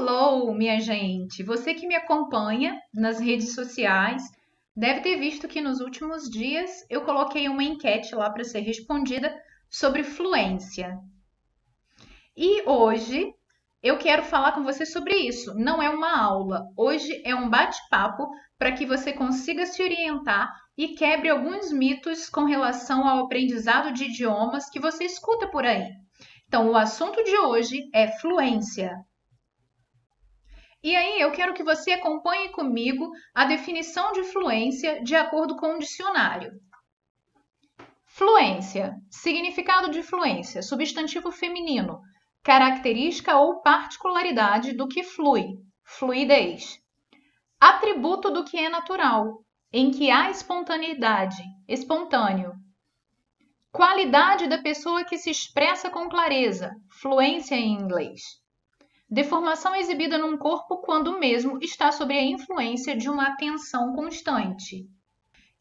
Hello, minha gente! Você que me acompanha nas redes sociais deve ter visto que nos últimos dias eu coloquei uma enquete lá para ser respondida sobre fluência. E hoje eu quero falar com você sobre isso. Não é uma aula, hoje é um bate-papo para que você consiga se orientar e quebre alguns mitos com relação ao aprendizado de idiomas que você escuta por aí. Então, o assunto de hoje é fluência. E aí, eu quero que você acompanhe comigo a definição de fluência de acordo com o dicionário. Fluência, significado de fluência, substantivo feminino, característica ou particularidade do que flui, fluidez. Atributo do que é natural, em que há espontaneidade, espontâneo. Qualidade da pessoa que se expressa com clareza, fluência em inglês. Deformação exibida num corpo quando o mesmo está sob a influência de uma atenção constante.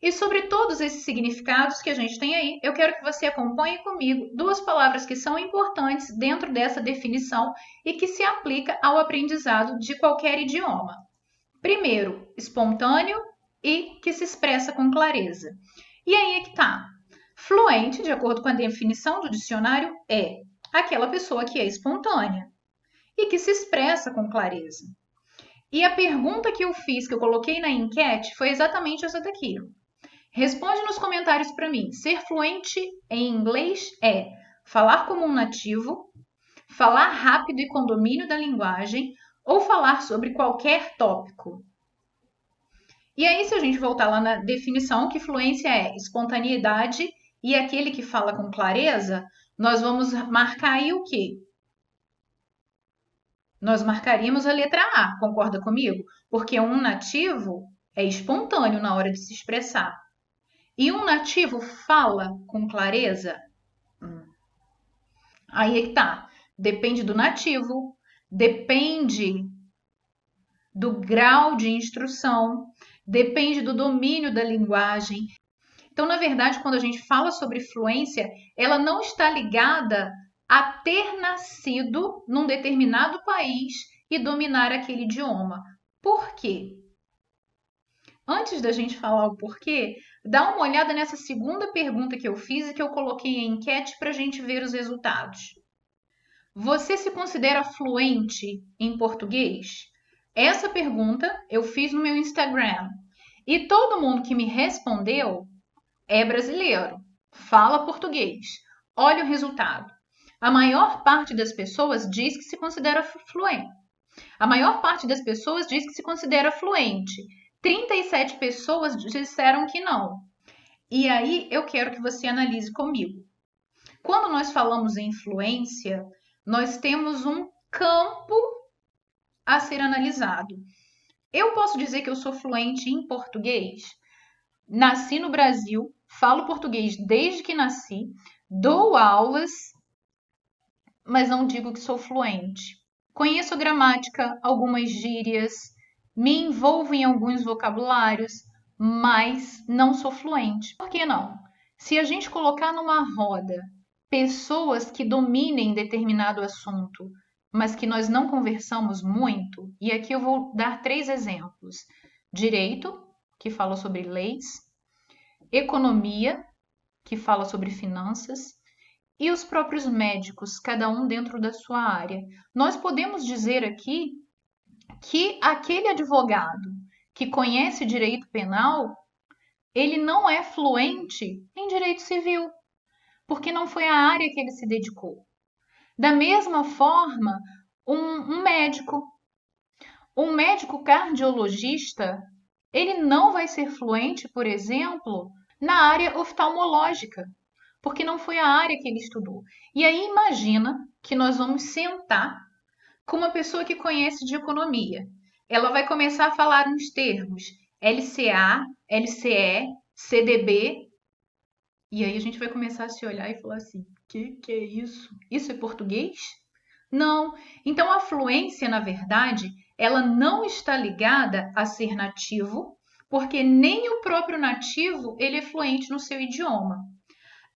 E sobre todos esses significados que a gente tem aí, eu quero que você acompanhe comigo duas palavras que são importantes dentro dessa definição e que se aplica ao aprendizado de qualquer idioma. Primeiro, espontâneo e que se expressa com clareza. E aí é que tá. Fluente, de acordo com a definição do dicionário, é aquela pessoa que é espontânea e que se expressa com clareza. E a pergunta que eu fiz, que eu coloquei na enquete, foi exatamente essa daqui. Responde nos comentários para mim. Ser fluente em inglês é falar como um nativo, falar rápido e com domínio da linguagem ou falar sobre qualquer tópico. E aí, se a gente voltar lá na definição, que fluência é espontaneidade e aquele que fala com clareza, nós vamos marcar aí o quê? Nós marcaríamos a letra A, concorda comigo? Porque um nativo é espontâneo na hora de se expressar. E um nativo fala com clareza? Aí é que tá. Depende do nativo, depende do grau de instrução, depende do domínio da linguagem. Então, na verdade, quando a gente fala sobre fluência, ela não está ligada a ter nascido num determinado país e dominar aquele idioma. Por quê? Antes da gente falar o porquê, dá uma olhada nessa segunda pergunta que eu fiz e que eu coloquei em enquete para a gente ver os resultados. Você se considera fluente em português? Essa pergunta eu fiz no meu Instagram e todo mundo que me respondeu é brasileiro, fala português. Olha o resultado. A maior parte das pessoas diz que se considera fluente. A maior parte das pessoas diz que se considera fluente. 37 pessoas disseram que não. E aí eu quero que você analise comigo. Quando nós falamos em fluência, nós temos um campo a ser analisado. Eu posso dizer que eu sou fluente em português? Nasci no Brasil, falo português desde que nasci, dou aulas, mas não digo que sou fluente. Conheço gramática, algumas gírias, me envolvo em alguns vocabulários, mas não sou fluente. Por que não? Se a gente colocar numa roda pessoas que dominem determinado assunto, mas que nós não conversamos muito, e aqui eu vou dar 3 exemplos. Direito, que fala sobre leis, economia, que fala sobre finanças, e os próprios médicos, cada um dentro da sua área. Nós podemos dizer aqui que aquele advogado que conhece direito penal, ele não é fluente em direito civil, porque não foi a área que ele se dedicou. Da mesma forma, um médico cardiologista, ele não vai ser fluente, por exemplo, na área oftalmológica, porque não foi a área que ele estudou. E aí imagina que nós vamos sentar com uma pessoa que conhece de economia. Ela vai começar a falar uns termos, LCA, LCE, CDB, e aí a gente vai começar a se olhar e falar assim, que é isso? Isso é português? Não. Então a fluência, na verdade, ela não está ligada a ser nativo, porque nem o próprio nativo ele é fluente no seu idioma.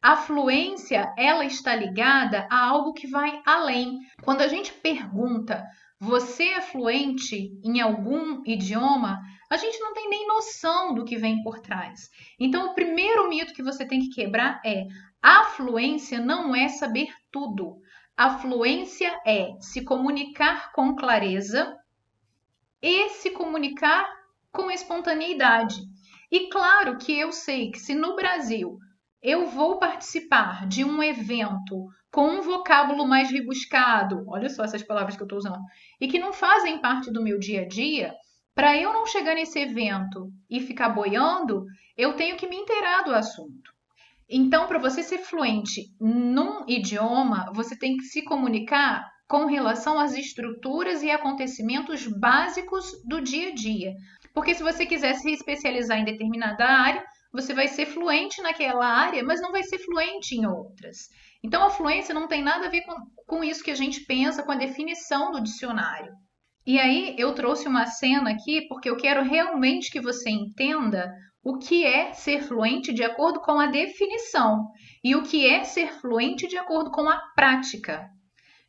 A fluência, ela está ligada a algo que vai além. Quando a gente pergunta você é fluente em algum idioma, a gente não tem nem noção do que vem por trás. Então, o primeiro mito que você tem que quebrar é: a fluência não é saber tudo. A fluência é se comunicar com clareza e se comunicar com espontaneidade. E claro que eu sei que se no Brasil eu vou participar de um evento com um vocábulo mais rebuscado, olha só essas palavras que eu estou usando, e que não fazem parte do meu dia a dia, para eu não chegar nesse evento e ficar boiando, eu tenho que me inteirar do assunto. Então, para você ser fluente num idioma, você tem que se comunicar com relação às estruturas e acontecimentos básicos do dia a dia. Porque se você quiser se especializar em determinada área, você vai ser fluente naquela área, mas não vai ser fluente em outras. Então, a fluência não tem nada a ver com isso que a gente pensa, com a definição do dicionário. E aí, eu trouxe uma cena aqui porque eu quero realmente que você entenda o que é ser fluente de acordo com a definição e o que é ser fluente de acordo com a prática.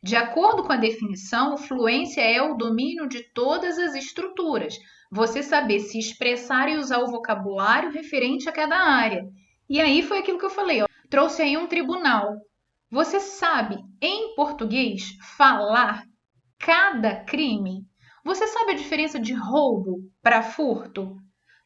De acordo com a definição, fluência é o domínio de todas as estruturas. Você saber se expressar e usar o vocabulário referente a cada área. E aí foi aquilo que eu falei, ó. Trouxe aí um tribunal. Você sabe, em português, falar cada crime? Você sabe a diferença de roubo para furto?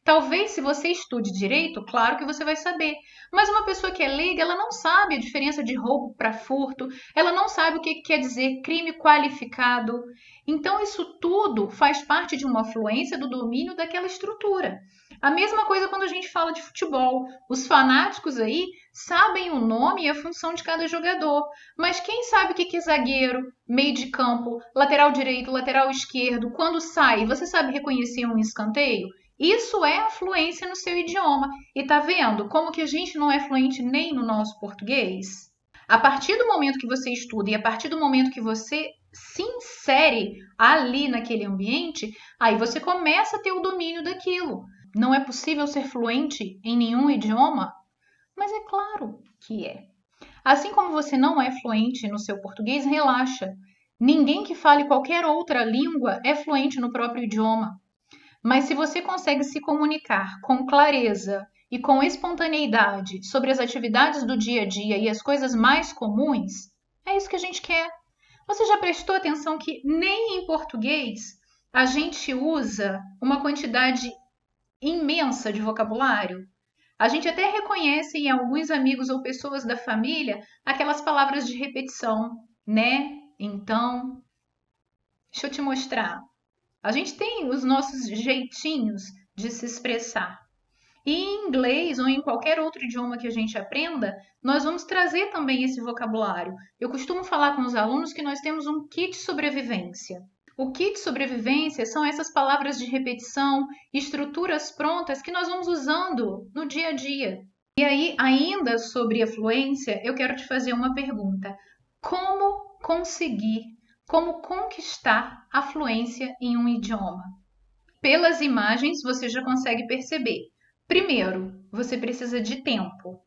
Talvez se você estude direito, claro que você vai saber. Mas uma pessoa que é leiga, ela não sabe a diferença de roubo para furto, ela não sabe o que quer dizer crime qualificado. Então, isso tudo faz parte de uma fluência do domínio daquela estrutura. A mesma coisa quando a gente fala de futebol. Os fanáticos aí sabem o nome e a função de cada jogador. Mas quem sabe o que é zagueiro, meio de campo, lateral direito, lateral esquerdo, quando sai, você sabe reconhecer um escanteio? Isso é a fluência no seu idioma. E tá vendo como que a gente não é fluente nem no nosso português? A partir do momento que você estuda e a partir do momento que você se insere ali naquele ambiente, aí você começa a ter o domínio daquilo. Não é possível ser fluente em nenhum idioma? Mas é claro que é. Assim como você não é fluente no seu português, relaxa. Ninguém que fale qualquer outra língua é fluente no próprio idioma. Mas se você consegue se comunicar com clareza e com espontaneidade sobre as atividades do dia a dia e as coisas mais comuns, é isso que a gente quer. Você já prestou atenção que nem em português a gente usa uma quantidade imensa de vocabulário? A gente até reconhece em alguns amigos ou pessoas da família aquelas palavras de repetição, né? Então, deixa eu te mostrar. A gente tem os nossos jeitinhos de se expressar. E em inglês ou em qualquer outro idioma que a gente aprenda, nós vamos trazer também esse vocabulário. Eu costumo falar com os alunos que nós temos um kit sobrevivência. O kit sobrevivência são essas palavras de repetição, estruturas prontas que nós vamos usando no dia a dia. E aí, ainda sobre a fluência, eu quero te fazer uma pergunta. Como conquistar a fluência em um idioma? Pelas imagens, você já consegue perceber. Primeiro, você precisa de tempo.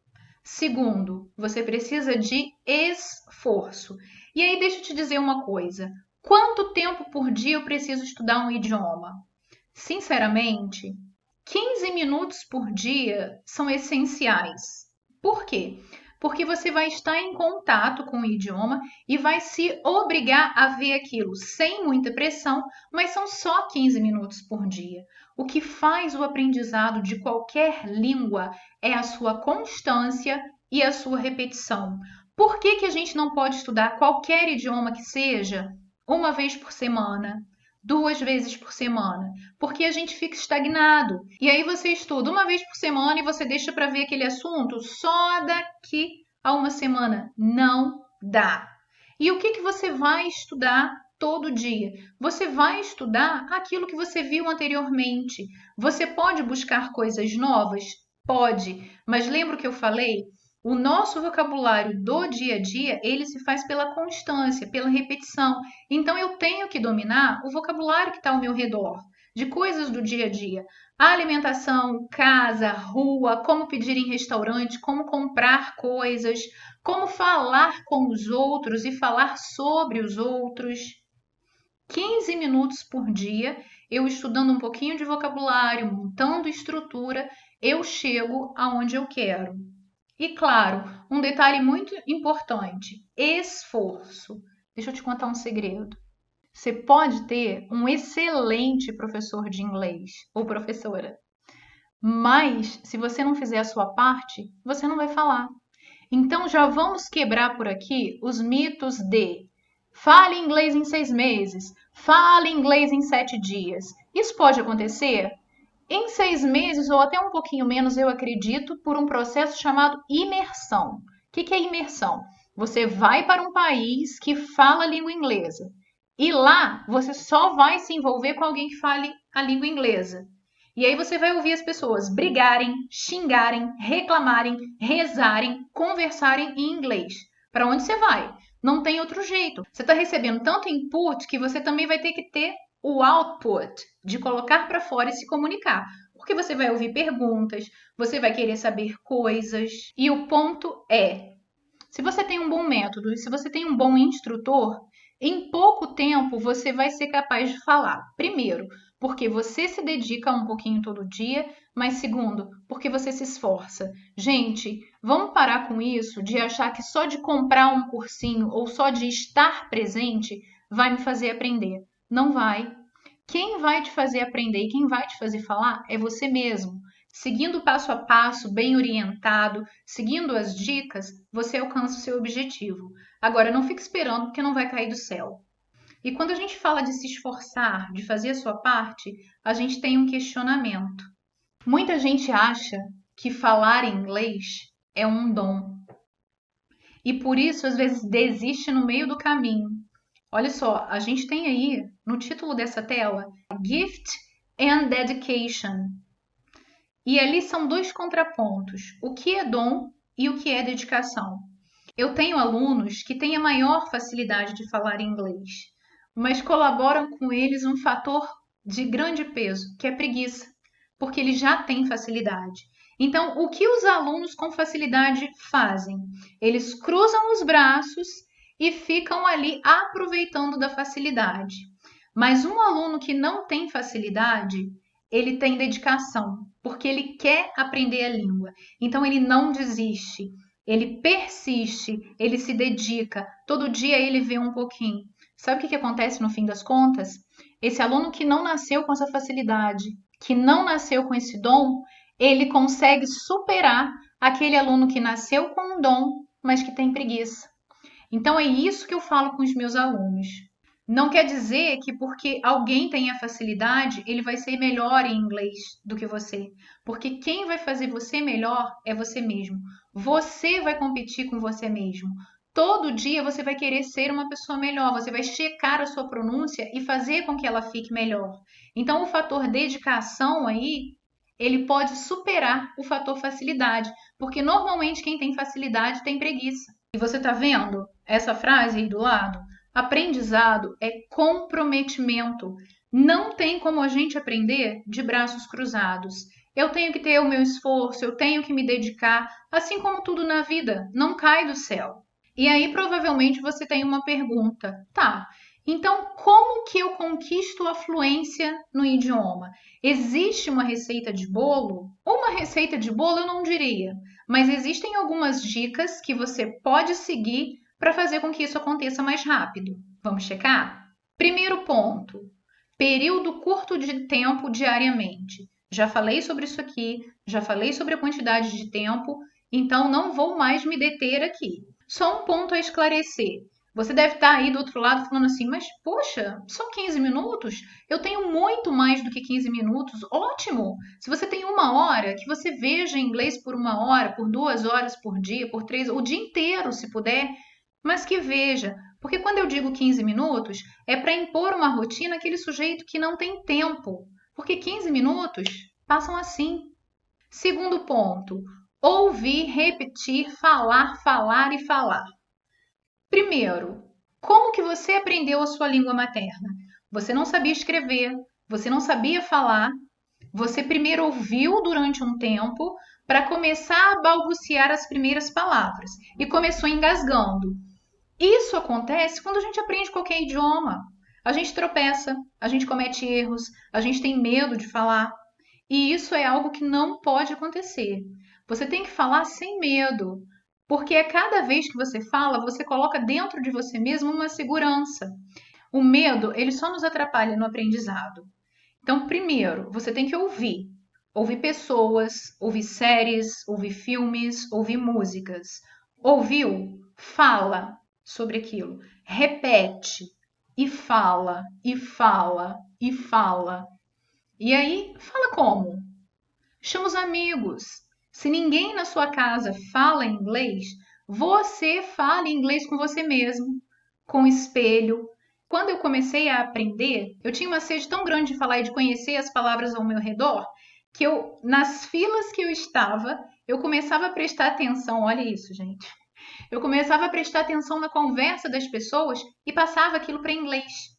Segundo, você precisa de esforço. E aí, deixa eu te dizer uma coisa. Quanto tempo por dia eu preciso estudar um idioma? Sinceramente, 15 minutos por dia são essenciais. Por quê? Porque você vai estar em contato com o idioma e vai se obrigar a ver aquilo sem muita pressão, mas são só 15 minutos por dia. O que faz o aprendizado de qualquer língua é a sua constância e a sua repetição. Por que a gente não pode estudar qualquer idioma que seja uma vez por semana? 2 vezes por semana, porque a gente fica estagnado. E aí você estuda uma vez por semana e você deixa para ver aquele assunto só daqui a uma semana. Não dá. E o que você vai estudar todo dia? Você vai estudar aquilo que você viu anteriormente. Você pode buscar coisas novas? Pode, mas lembra o que eu falei? O nosso vocabulário do dia a dia, ele se faz pela constância, pela repetição. Então, eu tenho que dominar o vocabulário que está ao meu redor, de coisas do dia a dia. A alimentação, casa, rua, como pedir em restaurante, como comprar coisas, como falar com os outros e falar sobre os outros. 15 minutos por dia, eu estudando um pouquinho de vocabulário, montando estrutura, eu chego aonde eu quero. E claro, um detalhe muito importante: esforço. Deixa eu te contar um segredo. Você pode ter um excelente professor de inglês ou professora, mas se você não fizer a sua parte, você não vai falar. Então já vamos quebrar por aqui os mitos de fale inglês em 6 meses, fale inglês em 7 dias. Isso pode acontecer em 6 meses ou até um pouquinho menos, eu acredito, por um processo chamado imersão. O que é imersão? Você vai para um país que fala a língua inglesa e lá você só vai se envolver com alguém que fale a língua inglesa. E aí você vai ouvir as pessoas brigarem, xingarem, reclamarem, rezarem, conversarem em inglês. Para onde você vai? Não tem outro jeito. Você está recebendo tanto input que você também vai ter que ter o output, de colocar para fora e se comunicar. Porque você vai ouvir perguntas, você vai querer saber coisas. E o ponto é, se você tem um bom método e se você tem um bom instrutor, em pouco tempo você vai ser capaz de falar. Primeiro, porque você se dedica um pouquinho todo dia, mas segundo, porque você se esforça. Gente, vamos parar com isso de achar que só de comprar um cursinho ou só de estar presente vai me fazer aprender. Não vai. Quem vai te fazer aprender e quem vai te fazer falar é você mesmo. Seguindo passo a passo, bem orientado, seguindo as dicas, você alcança o seu objetivo. Agora, não fique esperando porque não vai cair do céu. E quando a gente fala de se esforçar, de fazer a sua parte, a gente tem um questionamento. Muita gente acha que falar inglês é um dom. E por isso, às vezes, desiste no meio do caminho. Olha só, a gente tem aí no título dessa tela Gift and Dedication. E ali são dois contrapontos: o que é dom e o que é dedicação. Eu tenho alunos que têm a maior facilidade de falar inglês, mas colaboram com eles um fator de grande peso, que é preguiça, porque eles já têm facilidade. Então, o que os alunos com facilidade fazem? Eles cruzam os braços e ficam ali aproveitando da facilidade. Mas um aluno que não tem facilidade, ele tem dedicação, porque ele quer aprender a língua. Então ele não desiste, ele persiste, ele se dedica. Todo dia ele vê um pouquinho. Sabe o que acontece no fim das contas? Esse aluno que não nasceu com essa facilidade, que não nasceu com esse dom, ele consegue superar aquele aluno que nasceu com um dom, mas que tem preguiça. Então é isso que eu falo com os meus alunos. Não quer dizer que porque alguém tenha facilidade, ele vai ser melhor em inglês do que você. Porque quem vai fazer você melhor é você mesmo. Você vai competir com você mesmo. Todo dia você vai querer ser uma pessoa melhor, você vai checar a sua pronúncia e fazer com que ela fique melhor. Então o fator dedicação aí, ele pode superar o fator facilidade, porque normalmente quem tem facilidade tem preguiça. E você tá vendo essa frase aí do lado? Aprendizado é comprometimento. Não tem como a gente aprender de braços cruzados. Eu tenho que ter o meu esforço, eu tenho que me dedicar, assim como tudo na vida, não cai do céu. E aí provavelmente você tem uma pergunta. Tá, então como que eu conquisto a fluência no idioma? Existe uma receita de bolo? Uma receita de bolo eu não diria, mas existem algumas dicas que você pode seguir para fazer com que isso aconteça mais rápido. Vamos checar? Primeiro ponto: período curto de tempo diariamente. Já falei sobre isso aqui, já falei sobre a quantidade de tempo, então não vou mais me deter aqui. Só um ponto a esclarecer. Você deve estar aí do outro lado falando assim, mas poxa, são 15 minutos? Eu tenho muito mais do que 15 minutos. Ótimo! Se você tem 1 hora, que você veja inglês por 1 hora, por 2 horas por dia, por 3, o dia inteiro, se puder, mas que veja. Porque quando eu digo 15 minutos, é para impor uma rotina àquele sujeito que não tem tempo. Porque 15 minutos passam assim. Segundo ponto: ouvir, repetir, falar, falar e falar. Primeiro, como que você aprendeu a sua língua materna? Você não sabia escrever, você não sabia falar, você primeiro ouviu durante um tempo para começar a balbuciar as primeiras palavras e começou engasgando. Isso acontece quando a gente aprende qualquer idioma. A gente tropeça, a gente comete erros, a gente tem medo de falar. E isso é algo que não pode acontecer. Você tem que falar sem medo, porque a cada vez que você fala, você coloca dentro de você mesmo uma segurança. O medo, ele só nos atrapalha no aprendizado. Então, primeiro, você tem que ouvir. Ouvir pessoas, ouvir séries, ouvir filmes, ouvir músicas. Ouviu? Fala sobre aquilo. Repete. E fala, e fala, e fala. E aí, fala como? Chama os amigos. Se ninguém na sua casa fala inglês, você fala inglês com você mesmo, com o espelho. Quando eu comecei a aprender, eu tinha uma sede tão grande de falar e de conhecer as palavras ao meu redor, que nas filas que eu estava, eu começava a prestar atenção. Olha isso, gente. Eu começava a prestar atenção na conversa das pessoas e passava aquilo para inglês.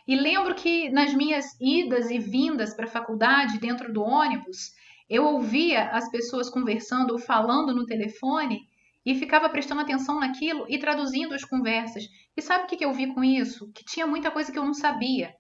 E lembro que nas minhas idas e vindas para a faculdade, dentro do ônibus, eu ouvia as pessoas conversando ou falando no telefone e ficava prestando atenção naquilo e traduzindo as conversas. E sabe o que eu vi com isso? Que tinha muita coisa que eu não sabia.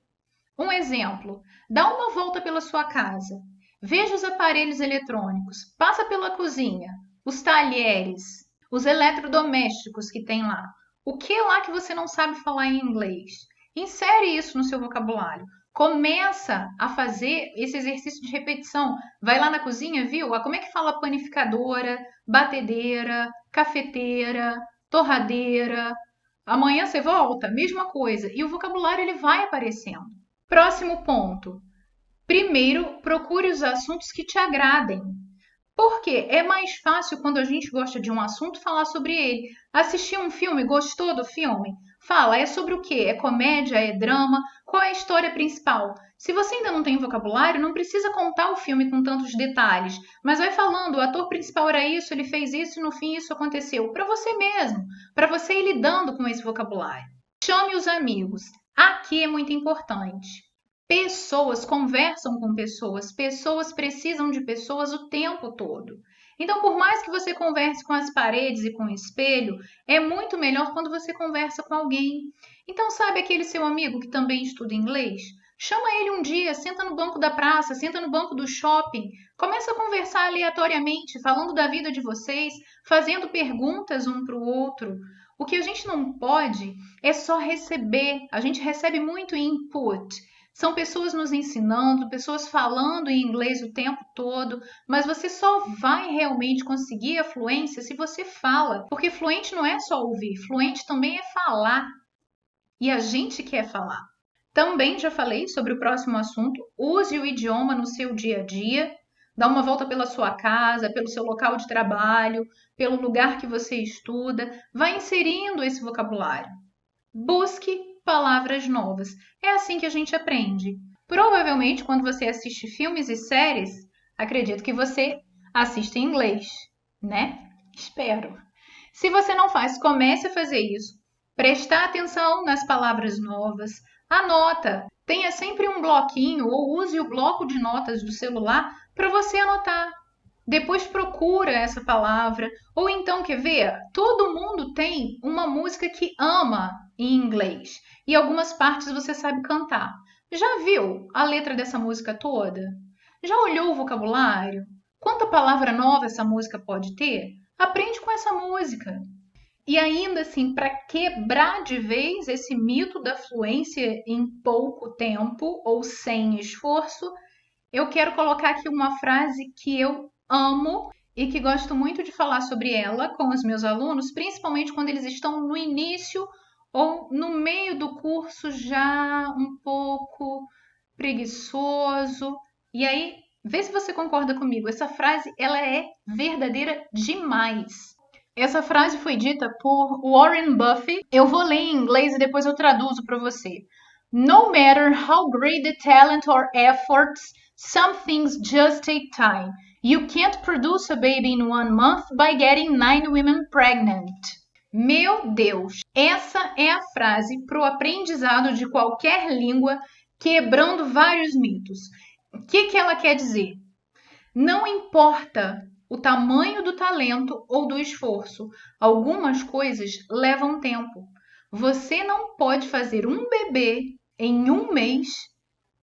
Um exemplo, dá uma volta pela sua casa, veja os aparelhos eletrônicos, passa pela cozinha, os talheres, os eletrodomésticos que tem lá. O que é lá que você não sabe falar em inglês? Insere isso no seu vocabulário. Começa a fazer esse exercício de repetição. Vai lá na cozinha, viu? Como é que fala panificadora, batedeira, cafeteira, torradeira? Amanhã você volta, mesma coisa. E o vocabulário ele vai aparecendo. Próximo ponto. Primeiro, procure os assuntos que te agradem. Por quê? É mais fácil quando a gente gosta de um assunto falar sobre ele. Assistiu um filme, gostou do filme? Fala, é sobre o quê? É comédia? É drama? Qual é a história principal? Se você ainda não tem vocabulário, não precisa contar o filme com tantos detalhes, mas vai falando, o ator principal era isso, ele fez isso e no fim isso aconteceu. Para você mesmo, para você ir lidando com esse vocabulário. Chame os amigos. Aqui é muito importante. Pessoas conversam com pessoas, pessoas precisam de pessoas o tempo todo. Então, por mais que você converse com as paredes e com o espelho, é muito melhor quando você conversa com alguém. Então, sabe aquele seu amigo que também estuda inglês? Chama ele um dia, senta no banco da praça, senta no banco do shopping, começa a conversar aleatoriamente, falando da vida de vocês, fazendo perguntas um para o outro. O que a gente não pode é só receber, a gente recebe muito input. São pessoas nos ensinando, pessoas falando em inglês o tempo todo, mas você só vai realmente conseguir a fluência se você fala, porque fluente não é só ouvir, fluente também é falar. E a gente quer falar. Também já falei sobre o próximo assunto, use o idioma no seu dia a dia, dá uma volta pela sua casa, pelo seu local de trabalho, pelo lugar que você estuda, vai inserindo esse vocabulário. Busque palavras novas. É assim que a gente aprende. Provavelmente, quando você assiste filmes e séries, acredito que você assiste em inglês, né? Espero. Se você não faz, comece a fazer isso. Prestar atenção nas palavras novas. Anota. Tenha sempre um bloquinho ou use o bloco de notas do celular para você anotar. Depois procura essa palavra. Ou então, quer ver? Todo mundo tem uma música que ama em inglês. E algumas partes você sabe cantar. Já viu a letra dessa música toda? Já olhou o vocabulário? Quanta palavra nova essa música pode ter? Aprende com essa música. E ainda assim, para quebrar de vez esse mito da fluência em pouco tempo ou sem esforço, eu quero colocar aqui uma frase que eu amo e que gosto muito de falar sobre ela com os meus alunos, principalmente quando eles estão no início ou no meio do curso já um pouco preguiçoso. E aí, vê se você concorda comigo. Essa frase, ela é verdadeira demais. Essa frase foi dita por Warren Buffett. Eu vou ler em inglês e depois eu traduzo para você. No matter how great the talent or efforts, some things just take time. You can't produce a baby in 1 month by getting 9 women pregnant. Meu Deus, essa é a frase para o aprendizado de qualquer língua, quebrando vários mitos. O que ela quer dizer? Não importa o tamanho do talento ou do esforço, algumas coisas levam tempo. Você não pode fazer um bebê em um mês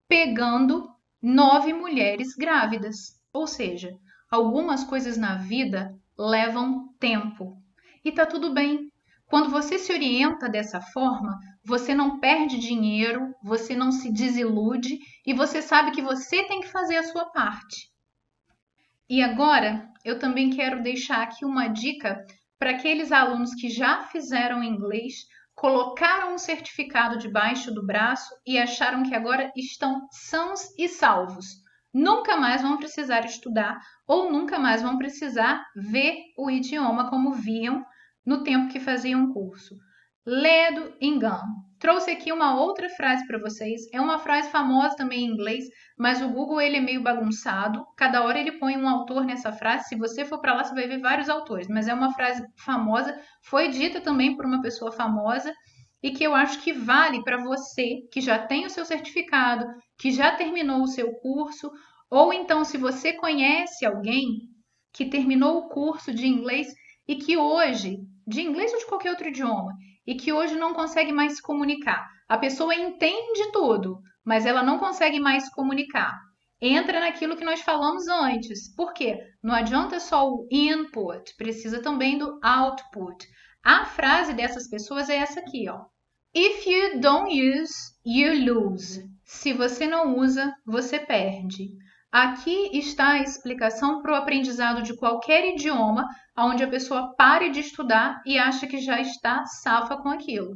pegando 9 mulheres grávidas. Ou seja, algumas coisas na vida levam tempo. E tá tudo bem. Quando você se orienta dessa forma, você não perde dinheiro, você não se desilude e você sabe que você tem que fazer a sua parte. E agora, eu também quero deixar aqui uma dica para aqueles alunos que já fizeram inglês, colocaram um certificado debaixo do braço e acharam que agora estão sãos e salvos. Nunca mais vão precisar estudar ou nunca mais vão precisar ver o idioma como viam no tempo que faziam o curso. Ledo engano. Trouxe aqui uma outra frase para vocês. É uma frase famosa também em inglês, mas o Google ele é meio bagunçado. Cada hora ele põe um autor nessa frase. Se você for para lá, você vai ver vários autores. Mas é uma frase famosa. Foi dita também por uma pessoa famosa e que eu acho que vale para você que já tem o seu certificado, que já terminou o seu curso, ou então se você conhece alguém que terminou o curso de inglês e que hoje, de inglês ou de qualquer outro idioma, e que hoje não consegue mais se comunicar. A pessoa entende tudo, mas ela não consegue mais se comunicar. Entra naquilo que nós falamos antes. Por quê? Não adianta só o input, precisa também do output. A frase dessas pessoas é essa aqui, ó. If you don't use, you lose. Se você não usa, você perde. Aqui está a explicação para o aprendizado de qualquer idioma, onde a pessoa pare de estudar e acha que já está safa com aquilo.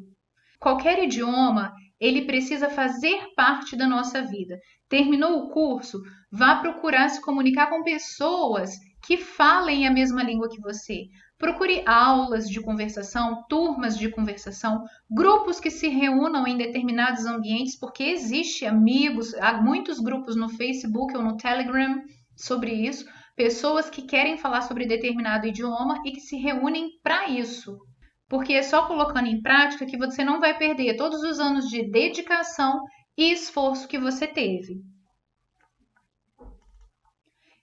Qualquer idioma, ele precisa fazer parte da nossa vida. Terminou o curso, vá procurar se comunicar com pessoas que falem a mesma língua que você. Procure aulas de conversação, turmas de conversação, grupos que se reúnam em determinados ambientes, porque existe amigos, há muitos grupos no Facebook ou no Telegram sobre isso, pessoas que querem falar sobre determinado idioma e que se reúnem para isso. Porque é só colocando em prática que você não vai perder todos os anos de dedicação e esforço que você teve.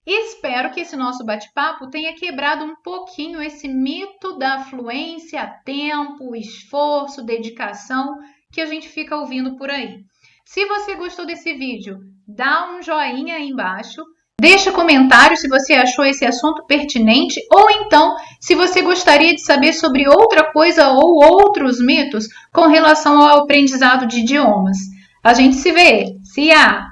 Espero que esse nosso bate-papo tenha quebrado um pouquinho esse mito da fluência, tempo, esforço, dedicação que a gente fica ouvindo por aí. Se você gostou desse vídeo, dá um joinha aí embaixo, deixa comentário se você achou esse assunto pertinente ou então se você gostaria de saber sobre outra coisa ou outros mitos com relação ao aprendizado de idiomas. A gente se vê. See ya!